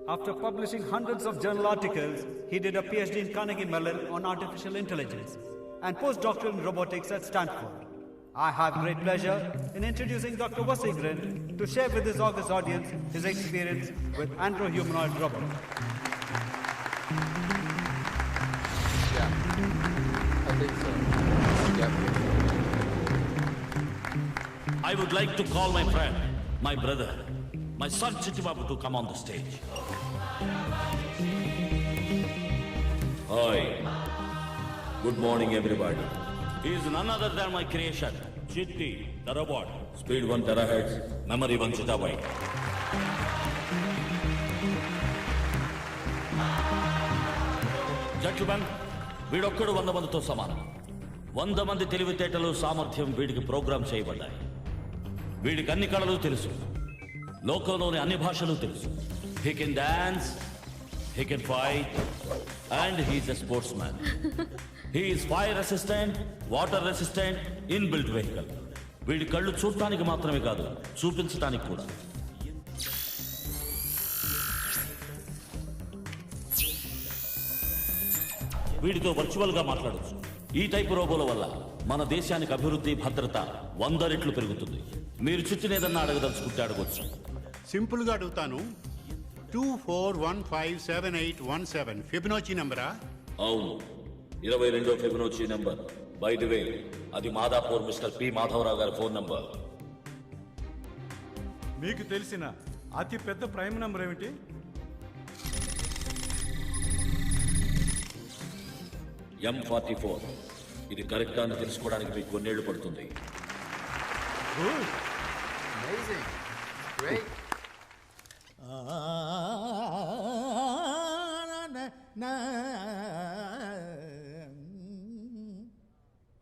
After publishing hundreds of journal articles, he did a PhD in Carnegie Mellon on artificial intelligence and postdoctoral in robotics at Stanford. I have great pleasure in introducing Dr. Vasigren to share with his august audience his experience with andro-humanoid robot. Yeah, I think so. Yeah. I would like to call my friend, my brother, my son Chittibabu to come on the stage. Hi. Good morning, everybody. He is none other than my creation, Chitti, the robot. Speed 1 terahertz. Memory 1 zettabyte. Gentlemen, వీడొక్కడు 100 మందితో సమానం. 100 మంది తెలివితేటలు సామర్థ్యం వీడికి programme చేయబడ్డాయి. వీడికి అన్ని కళలు తెలుసు, లోకంలోని అన్ని భాషలు తెలుసు. He can dance, he can fight, and he is a sportsman. He is fire resistant, water resistant, inbuilt vehicle. వీడి కళ్ళు చూడటానికి మాత్రమే కాదు, చూపించటానికి కూడా. వీడితో వర్చువల్ గా మాట్లాడొచ్చు. ఈ టైపు రోబోల వల్ల మన దేశానికి అభివృద్ధి భద్రత 100 రెట్లు పెరుగుతుంది. మీరు చుట్టూనేదన్నా అడగదలుచుకుంటే అడగొచ్చు. సింపుల్ గా అడుగుతాను. 24157817 ఫిబొనాచి నంబరా? అవును, 22వ Fibonacci number. By the way, అది మాదాపూర్ మిస్టర్ పి మాధవరావు గారి ఫోన్ నంబర్. మీకు తెలిసిన అతి పెద్ద ప్రైమ్ నంబర్ ఏమిటి? M44. ఇది కరెక్ట్ అని తెలుసుకోవడానికి మీకు కొన్నేళ్లు పడుతుంది. Amazing. Great.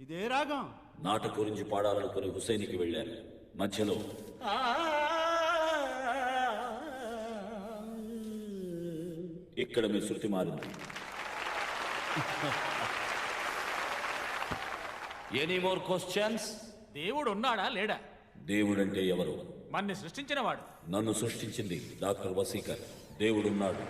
ఇదే రాగం. నాటక గురించి పాడాలనుకుని హుస్సేనికి వెళ్ళారు. మధ్యలో ఇక్కడ మీ శృతి మారింది. Any more questions? దేవుడు ఉన్నాడా లేడా? దేవుడంటే ఎవరు? మన్ని సృష్టించిన వాడు. నన్ను సృష్టించింది డాక్టర్ వసీకర్. దేవుడున్నాడు.